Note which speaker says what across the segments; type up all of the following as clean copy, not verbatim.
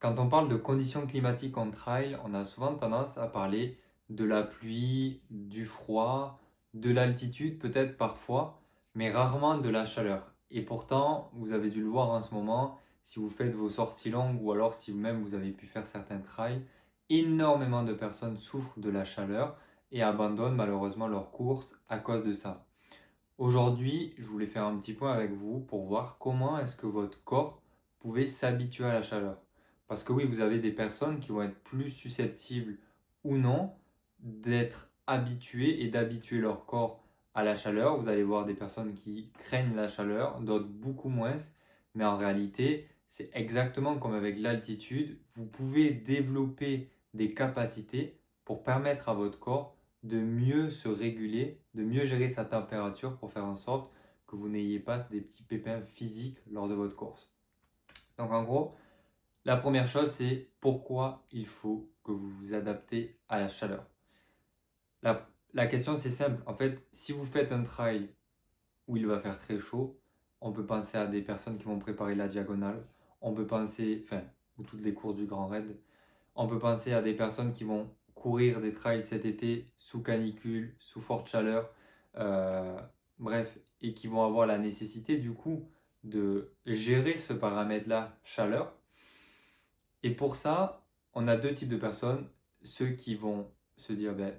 Speaker 1: Quand on parle de conditions climatiques en trail, on a souvent tendance à parler de la pluie, du froid, de l'altitude peut-être parfois, mais rarement de la chaleur. Et pourtant, vous avez dû le voir en ce moment, si vous faites vos sorties longues ou alors si vous-même vous avez pu faire certains trails, énormément de personnes souffrent de la chaleur et abandonnent malheureusement leur course à cause de ça. Aujourd'hui, je voulais faire un petit point avec vous pour voir comment est-ce que votre corps pouvait s'habituer à la chaleur. Parce que oui, vous avez des personnes qui vont être plus susceptibles ou non d'être habituées et d'habituer leur corps à la chaleur. Vous allez voir des personnes qui craignent la chaleur, d'autres beaucoup moins. Mais en réalité, c'est exactement comme avec l'altitude. Vous pouvez développer des capacités pour permettre à votre corps de mieux se réguler, de mieux gérer sa température pour faire en sorte que vous n'ayez pas des petits pépins physiques lors de votre course. Donc en gros, la première chose, c'est pourquoi il faut que vous vous adaptez à la chaleur. La question, c'est simple. En fait, si vous faites un trail où il va faire très chaud, on peut penser à des personnes qui vont préparer la diagonale, on peut penser, enfin, ou toutes les courses du Grand Raid, on peut penser à des personnes qui vont courir des trails cet été sous canicule, sous forte chaleur, euh, bref, et qui vont avoir la nécessité du coup de gérer ce paramètre-là, chaleur. Et pour ça, on a deux types de personnes. Ceux qui vont se dire, ben,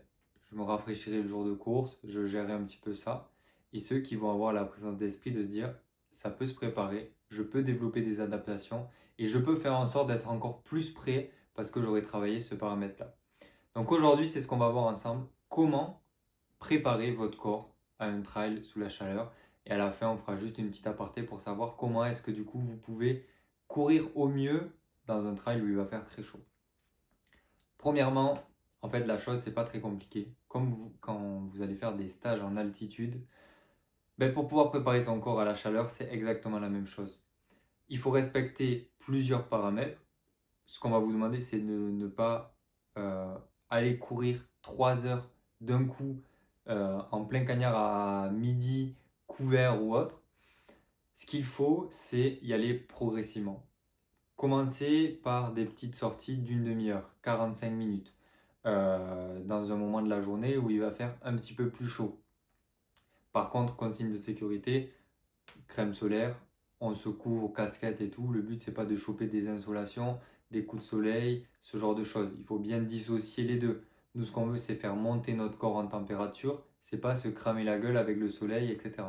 Speaker 1: je me rafraîchirai le jour de course, je gérerai un petit peu ça. Et ceux qui vont avoir la présence d'esprit de se dire, ça peut se préparer, je peux développer des adaptations et je peux faire en sorte d'être encore plus prêt parce que j'aurai travaillé ce paramètre-là. Donc aujourd'hui, c'est ce qu'on va voir ensemble. Comment préparer votre corps à un trail sous la chaleur. Et à la fin, on fera juste une petite aparté pour savoir comment est-ce que du coup vous pouvez courir au mieux dans un trail où il va faire très chaud. Premièrement, en fait, la chose, c'est pas très compliqué. Comme quand vous allez faire des stages en altitude, ben, pour pouvoir préparer son corps à la chaleur, c'est exactement la même chose. Il faut respecter plusieurs paramètres. Ce qu'on va vous demander, c'est de ne pas aller courir 3 heures d'un coup en plein cagnard à midi, couvert ou autre. Ce qu'il faut, c'est y aller progressivement. Commencez par des petites sorties d'une demi-heure, 45 minutes, dans un moment de la journée où il va faire un petit peu plus chaud. Par contre, consigne de sécurité, crème solaire, on se couvre, casquette et tout. Le but, c'est pas de choper des insolations, des coups de soleil, ce genre de choses. Il faut bien dissocier les deux. Nous, ce qu'on veut, c'est faire monter notre corps en température. C'est pas se cramer la gueule avec le soleil, etc.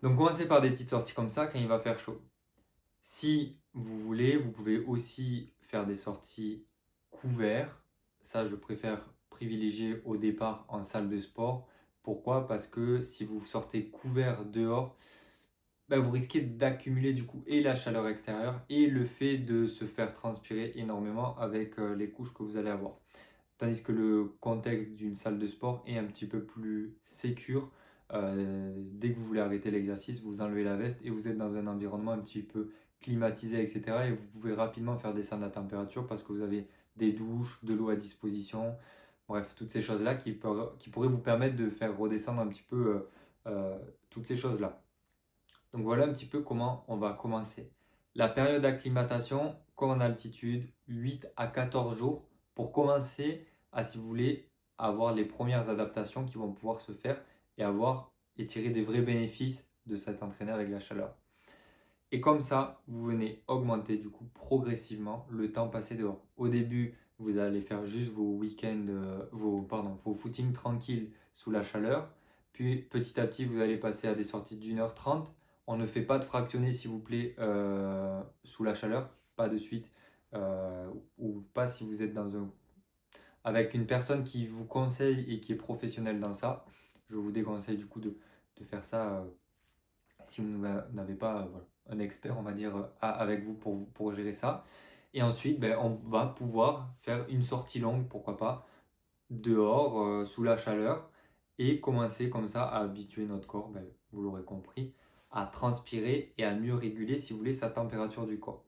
Speaker 1: Donc, commencez par des petites sorties comme ça quand il va faire chaud. Si vous voulez, vous pouvez aussi faire des sorties couvertes. Ça, je préfère privilégier au départ en salle de sport. Pourquoi? Parce que si vous sortez couvert dehors, ben, vous risquez d'accumuler du coup et la chaleur extérieure et le fait de se faire transpirer énormément avec les couches que vous allez avoir. Tandis que le contexte d'une salle de sport est un petit peu plus sécure. Dès que vous voulez arrêter l'exercice, vous enlevez la veste et vous êtes dans un environnement un petit peu climatisé, etc. Et vous pouvez rapidement faire descendre la température parce que vous avez des douches, de l'eau à disposition. Bref, toutes ces choses-là qui pourraient vous permettre de faire redescendre un petit peu toutes ces choses-là. Donc voilà un petit peu comment on va commencer. La période d'acclimatation, comme en altitude, 8 à 14 jours pour commencer à, si vous voulez, avoir les premières adaptations qui vont pouvoir se faire et avoir et tirer des vrais bénéfices de cet entraîner avec la chaleur. Et comme ça, vous venez augmenter du coup progressivement le temps passé dehors. Au début, vous allez faire juste vos week-ends, vos footings tranquilles sous la chaleur. Puis petit à petit, vous allez passer à des sorties d'1h30. On ne fait pas de fractionné, s'il vous plaît, sous la chaleur. Pas de suite. Ou pas si vous êtes avec une personne qui vous conseille et qui est professionnelle dans ça. Je vous déconseille du coup de faire ça si vous n'avez pas voilà, un expert, on va dire, avec vous pour gérer ça. Et ensuite, ben, on va pouvoir faire une sortie longue, pourquoi pas, dehors, sous la chaleur, et commencer comme ça à habituer notre corps, ben, vous l'aurez compris, à transpirer et à mieux réguler, si vous voulez, sa température du corps.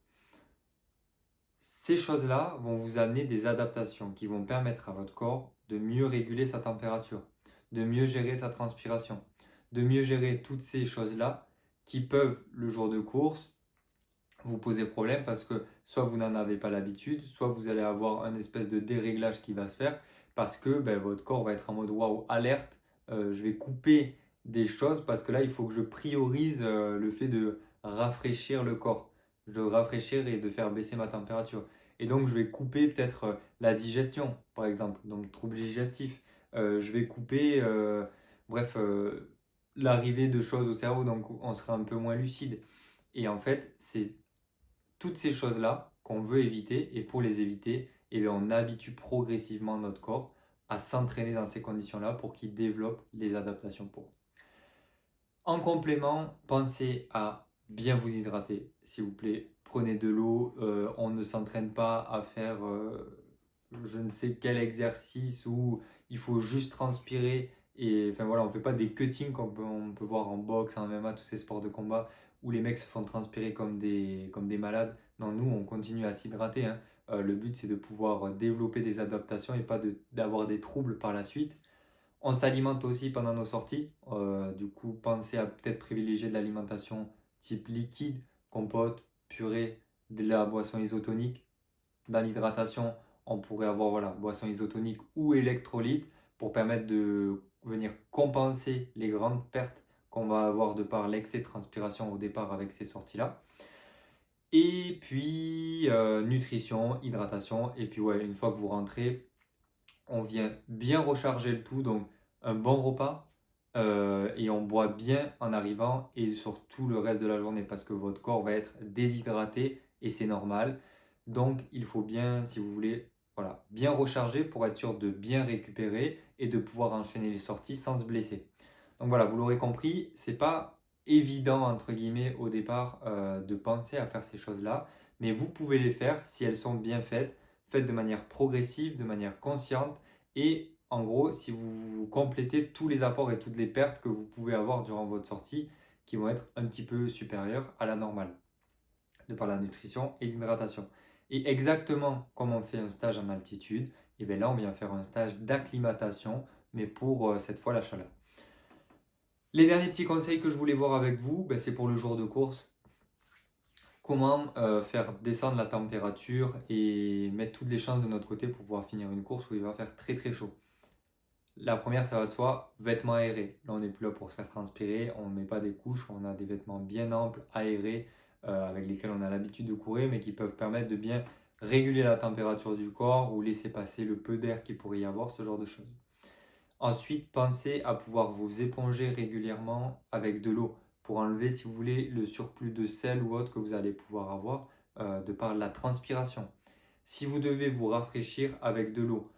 Speaker 1: Ces choses-là vont vous amener des adaptations qui vont permettre à votre corps de mieux réguler sa température, de mieux gérer sa transpiration, de mieux gérer toutes ces choses-là qui peuvent, le jour de course, vous poser problème parce que soit vous n'en avez pas l'habitude, soit vous allez avoir un espèce de déréglage qui va se faire parce que ben, votre corps va être en mode waouh, alerte, je vais couper des choses parce que là il faut que je priorise le fait de rafraîchir le corps, de rafraîchir et de faire baisser ma température. Et donc je vais couper peut-être la digestion par exemple, donc trouble digestif. Je vais couper, bref, l'arrivée de choses au cerveau, donc on sera un peu moins lucide. Et en fait, c'est toutes ces choses-là qu'on veut éviter, et pour les éviter, eh bien, on habitue progressivement notre corps à s'entraîner dans ces conditions-là pour qu'il développe les adaptations pour. En complément, pensez à bien vous hydrater, s'il vous plaît. Prenez de l'eau, on ne s'entraîne pas à faire je ne sais quel exercice où il faut juste transpirer et enfin voilà, on ne fait pas des cuttings comme on peut voir en boxe, en MMA, tous ces sports de combat où les mecs se font transpirer comme des malades. Non, nous, on continue à s'hydrater, hein. Le but, c'est de pouvoir développer des adaptations et pas d'avoir des troubles par la suite. On s'alimente aussi pendant nos sorties. Du coup, pensez à peut-être privilégier de l'alimentation type liquide, compote, purée, de la boisson isotonique. Dans l'hydratation, on pourrait avoir voilà, boisson isotonique ou électrolyte pour permettre de venir compenser les grandes pertes qu'on va avoir de par l'excès de transpiration au départ avec ces sorties-là. Et puis, nutrition, hydratation. Et puis, ouais, une fois que vous rentrez, on vient bien recharger le tout. Donc, un bon repas. Et on boit bien en arrivant et sur tout le reste de la journée parce que votre corps va être déshydraté et c'est normal. Donc, il faut bien, si vous voulez, voilà, bien recharger pour être sûr de bien récupérer et de pouvoir enchaîner les sorties sans se blesser. Donc voilà, vous l'aurez compris, c'est pas évident entre guillemets au départ de penser à faire ces choses-là, mais vous pouvez les faire si elles sont bien faites, faites de manière progressive, de manière consciente et en gros, si vous complétez tous les apports et toutes les pertes que vous pouvez avoir durant votre sortie qui vont être un petit peu supérieures à la normale, de par la nutrition et l'hydratation. Et exactement comme on fait un stage en altitude, et bien là on vient faire un stage d'acclimatation, mais pour cette fois la chaleur. Les derniers petits conseils que je voulais voir avec vous, ben, c'est pour le jour de course. Comment faire descendre la température et mettre toutes les chances de notre côté pour pouvoir finir une course où il va faire très très chaud. La première, ça va de soi, vêtements aérés. Là, on n'est plus là pour se faire transpirer, on ne met pas des couches, on a des vêtements bien amples, aérés, avec lesquels on a l'habitude de courir, mais qui peuvent permettre de bien réguler la température du corps ou laisser passer le peu d'air qu'il pourrait y avoir, ce genre de choses. Ensuite, pensez à pouvoir vous éponger régulièrement avec de l'eau pour enlever, si vous voulez, le surplus de sel ou autre que vous allez pouvoir avoir de par la transpiration. Si vous devez vous rafraîchir avec de l'eau,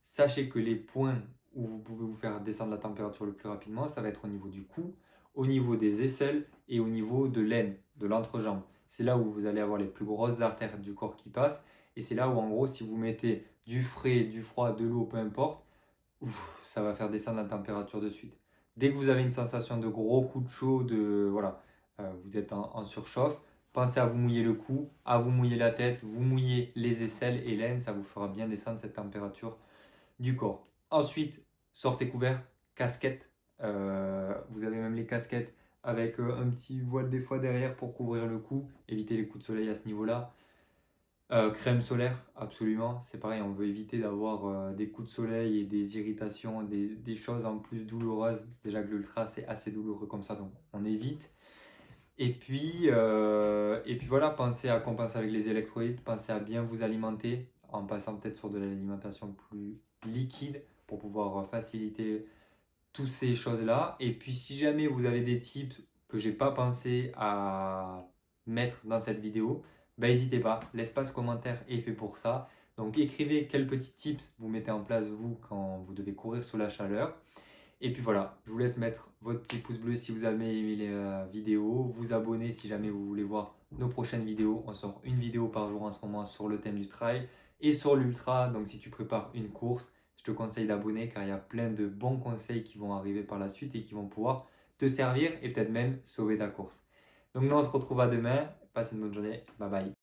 Speaker 1: sachez que les points où vous pouvez vous faire descendre la température le plus rapidement, ça va être au niveau du cou, au niveau des aisselles et au niveau de l'aine, de l'entrejambe. C'est là où vous allez avoir les plus grosses artères du corps qui passent. Et c'est là où, en gros, si vous mettez du frais, du froid, de l'eau, peu importe, ça va faire descendre la température de suite. Dès que vous avez une sensation de gros coup de chaud, voilà, vous êtes en surchauffe, pensez à vous mouiller le cou, à vous mouiller la tête, vous mouillez les aisselles et l'aine, ça vous fera bien descendre cette température du corps. Ensuite, sortez couvert, casquette. Vous avez même les casquettes avec un petit voile des fois derrière pour couvrir le cou, éviter les coups de soleil à ce niveau-là. Crème solaire, absolument. C'est pareil, on veut éviter d'avoir des coups de soleil et des irritations, des choses en plus douloureuses. Déjà que l'ultra, c'est assez douloureux comme ça, donc on évite. Et puis voilà, pensez à compenser avec les électrolytes, pensez à bien vous alimenter en passant peut-être sur de l'alimentation plus liquide pour pouvoir faciliter toutes ces choses-là. Et puis si jamais vous avez des tips que j'ai pas pensé à mettre dans cette vidéo, ben n'hésitez pas, l'espace commentaire est fait pour ça. Donc écrivez quels petits tips vous mettez en place vous quand vous devez courir sous la chaleur. Et puis voilà, je vous laisse mettre votre petit pouce bleu si vous avez aimé les vidéos, vous abonner si jamais vous voulez voir nos prochaines vidéos. On sort une vidéo par jour en ce moment sur le thème du trail et sur l'ultra. Donc si tu prépares une course, je te conseille d'abonner car il y a plein de bons conseils qui vont arriver par la suite et qui vont pouvoir te servir et peut-être même sauver ta course. Donc nous on se retrouve à demain. Passe une bonne journée. Bye bye.